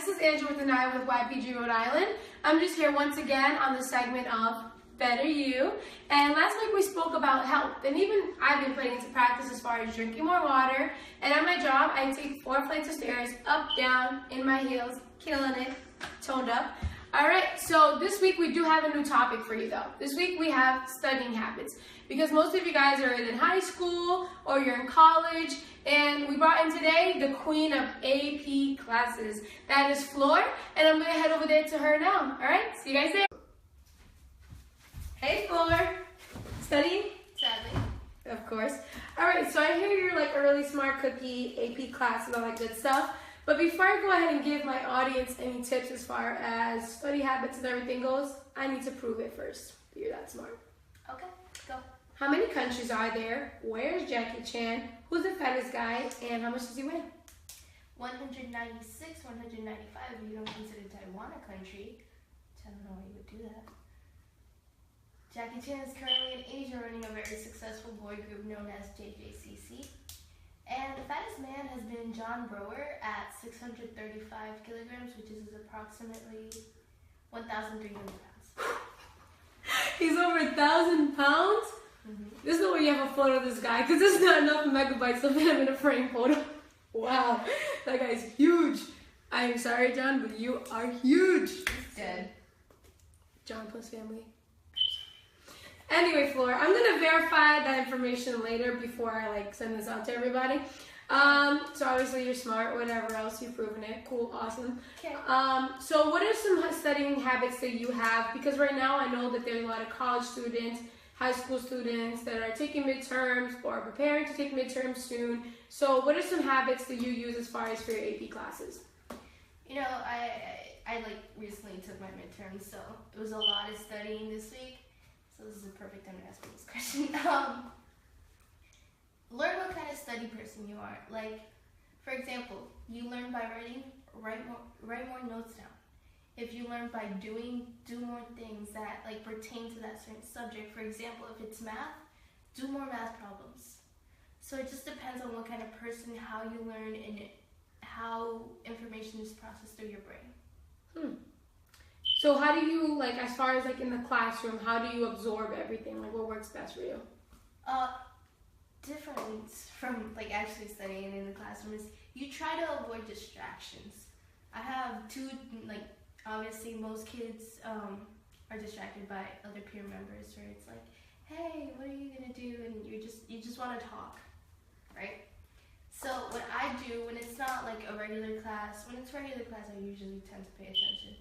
this is Angela with an I with YPG Rhode Island. I'm just here once again on the segment of Better You. And last week we spoke about health, and even I've been putting into practice as far as drinking more water. And at my job, I take 4 flights of stairs, up, down, in my heels, killing it, toned up. Alright, so this week we do have a new topic for you though. This week we have studying habits, because most of you guys are in high school or you're in college, and we brought in today the queen of AP classes. That is Floor, and I'm going to head over there to her now. Alright, see you guys there. Hey Floor, studying? Sadly. Of course. Alright, so I hear you're like a really smart cookie, AP class and all that good stuff. But before I go ahead and give my audience any tips as far as study habits and everything goes, I need to prove it first that you're that smart. Okay, go. How many countries are there? Where's Jackie Chan? Who's the fattest guy? And how much does he weigh? 196, 195 if you don't consider Taiwan a country. I don't know why you would do that. Jackie Chan is currently in Asia running a very successful boy group known as JJCC. And the fattest man has been John Brower at 635 kilograms, which is approximately 1,300 pounds. He's over 1,000 pounds? Mm-hmm. There's no way you have a photo of this guy, because there's not enough megabytes of him in a frame photo. Wow, that guy's huge. I'm sorry, John, but you are huge. He's dead. John plus family. Anyway, Floor, I'm going to verify that information later before I send this out to everybody. So obviously you're smart, whatever else, you've proven it. Cool, awesome. Okay. So what are some studying habits that you have? Because right now I know that there's a lot of college students, high school students that are taking midterms or are preparing to take midterms soon. So what are some habits that you use as far as for your AP classes? You know, I recently took my midterms, so it was a lot of studying this week. So this is a perfect time to ask me this question. Learn what kind of study person you are. Like, for example, you learn by writing, write more notes down. If you learn by doing, do more things that pertain to that certain subject. For example, if it's math, do more math problems. So it just depends on what kind of person, how you learn, and how information is processed through your brain. So how do you, as far as in the classroom, how do you absorb everything? What works best for you? Different from actually studying in the classroom is you try to avoid distractions. I have two, obviously most kids are distracted by other peer members, where it's hey, what are you gonna do? And you just want to talk, right? So what I do when it's not a regular class, when it's regular class, I usually tend to pay attention.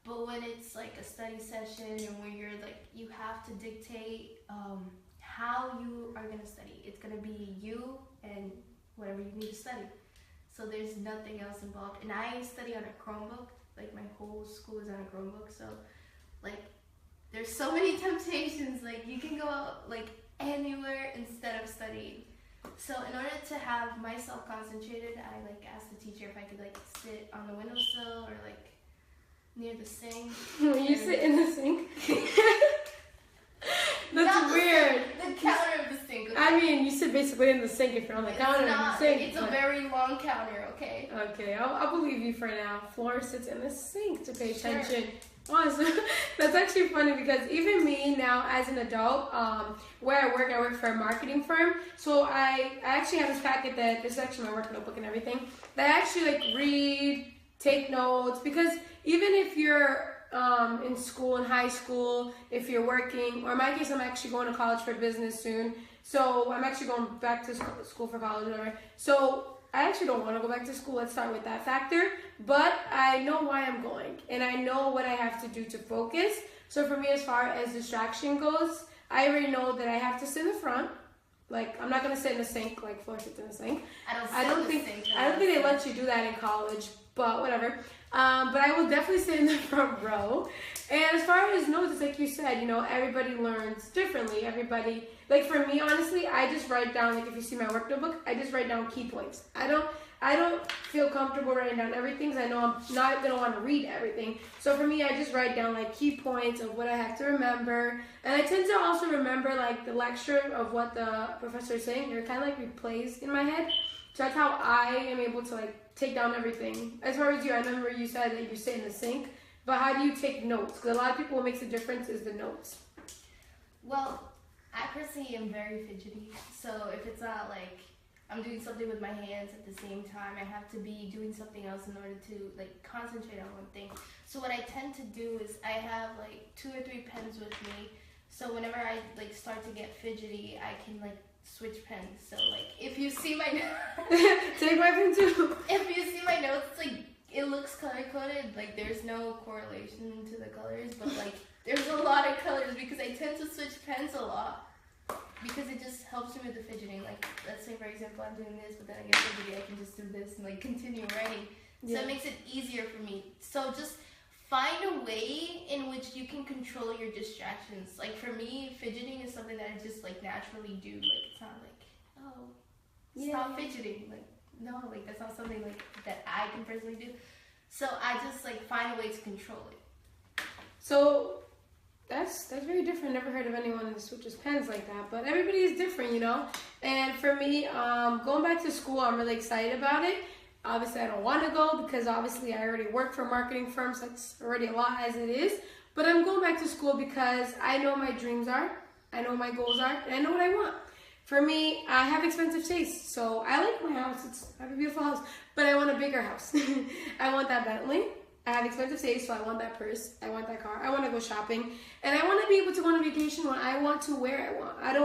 But when it's a study session and where you're you have to dictate how you are going to study. It's going to be you and whatever you need to study. So there's nothing else involved. And I study on a Chromebook. My whole school is on a Chromebook. So there's so many temptations. You can go out anywhere instead of studying. So in order to have myself concentrated, I asked the teacher if I could sit on the windowsill or near the sink. You sit in the sink? That's weird. The counter of the sink. Okay? I mean, you sit basically in the sink if you're on the counter of the sink. It's a very long counter, okay? Okay, I'll believe you for now. Floor sits in the sink to pay attention. Sure. Awesome. That's actually funny, because even me now as an adult, where I work for a marketing firm. So I actually have this packet that, this is actually my work notebook and everything, that I actually read, take notes, because even if you're in school, in high school, if you're working, or in my case, I'm actually going to college for business soon. So I'm actually going back to school for college, whatever. So I actually don't want to go back to school. Let's start with that factor. But I know why I'm going, and I know what I have to do to focus. So for me, as far as distraction goes, I already know that I have to sit in the front. I'm not gonna sit in the sink like Floor sits in the sink. I don't think they let you do that in college, but whatever. But I will definitely sit in the front row. And as far as notes, it's like you said, everybody learns differently. Everybody, for me, honestly, I just write down, if you see my work notebook, I just write down key points. I don't feel comfortable writing down everything, because I know I'm not going to want to read everything. So for me, I just write down key points of what I have to remember. And I tend to also remember the lecture of what the professor is saying. It kind of replays in my head. So that's how I am able to like take down everything. As far as you, I remember you said that you sit in the sink, but how do you take notes? Because a lot of people, what makes a difference is the notes. Well, I personally am very fidgety, so if it's not like I'm doing something with my hands at the same time, I have to be doing something else in order to like concentrate on one thing. So what I tend to do is I have like 2 or 3 pens with me, so whenever I like start to get fidgety, I can like switch pens. So like if you see my take my pen too. If you see my notes, like it looks color coded, like there's no correlation to the colors, but like there's a lot of colors because I tend to switch pens a lot. Because it just helps me with the fidgeting. Like, let's say, for example, I'm doing this, but then I get fidgety, I can just do this and, like, continue writing. So it makes it easier for me. So just find a way in which you can control your distractions. Like, for me, fidgeting is something that I just, like, naturally do. Like, it's not like, oh, stop fidgeting. Like, no, like, that's not something, like, that I can personally do. So I just, like, find a way to control it. So that's very different. Never heard of anyone that switches pens like that, but everybody is different, you know. And for me, going back to school, I'm really excited about it. Obviously, I don't want to go because obviously I already work for marketing firms. That's already a lot as it is. But I'm going back to school because I know my dreams are, I know my goals are, and I know what I want. For me, I have expensive tastes, so I like my house. I have a beautiful house, but I want a bigger house. I want that Bentley. I have expensive taste, so I want that purse, I want that car, I want to go shopping, and I want to be able to go on vacation when I want to, where I want. I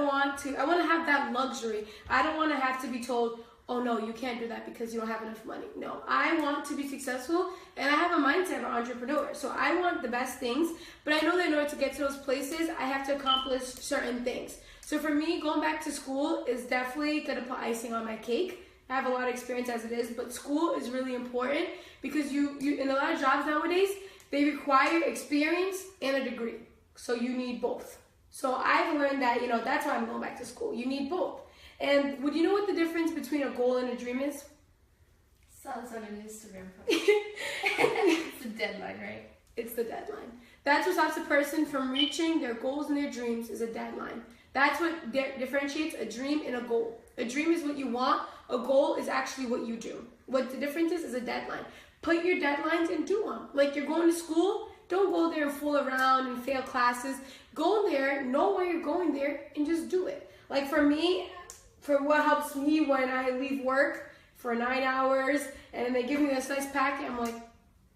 want to have that luxury. I don't want to have to be told, oh no, you can't do that because you don't have enough money. No, I want to be successful, and I have a mindset of an entrepreneur. So I want the best things, but I know that in order to get to those places, I have to accomplish certain things. So for me, going back to school is definitely going to put icing on my cake. I have a lot of experience as it is, but school is really important because you in a lot of jobs nowadays, they require experience and a degree. So you need both. So I've learned that, that's why I'm going back to school. You need both. And would you know what the difference between a goal and a dream is? Saw this on an Instagram post. It's the deadline, right? It's the deadline. That's what stops a person from reaching their goals and their dreams is a deadline. That's what differentiates a dream and a goal. A dream is what you want. A goal is actually what you do. What the difference is a deadline. Put your deadlines and do them. Like you're going to school, don't go there and fool around and fail classes. Go there, know why you're going there, and just do it. Like for me, for what helps me when I leave work for 9 hours, and then they give me this nice packet, I'm like,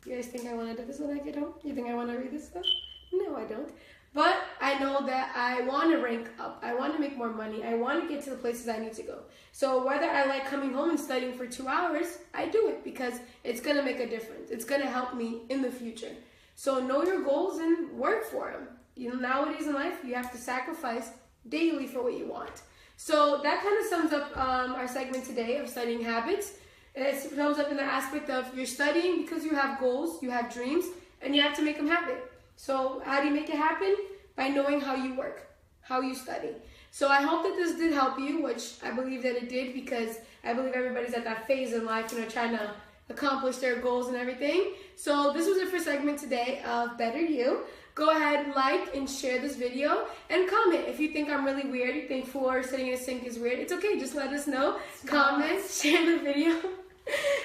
you guys think I want to do this when I get home? You think I want to read this stuff? No, I don't. But I know that I want to rank up. I want to make more money. I want to get to the places I need to go. So whether I like coming home and studying for 2 hours, I do it because it's going to make a difference. It's going to help me in the future. So know your goals and work for them. Nowadays in life, you have to sacrifice daily for what you want. So that kind of sums up our segment today of studying habits. It sums up in the aspect of you're studying because you have goals, you have dreams, and you have to make them happen. So how do you make it happen? By knowing how you work, how you study. So I hope that this did help you, which I believe that it did because I believe everybody's at that phase in life, trying to accomplish their goals and everything. So this was it for segment today of Better You. Go ahead, like and share this video and comment. If you think I'm really weird, you think floor sitting in a sink is weird, it's okay. Just let us know. Comment, share the video.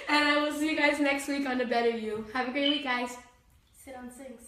And I will see you guys next week on the Better You. Have a great week, guys. Sit on sinks.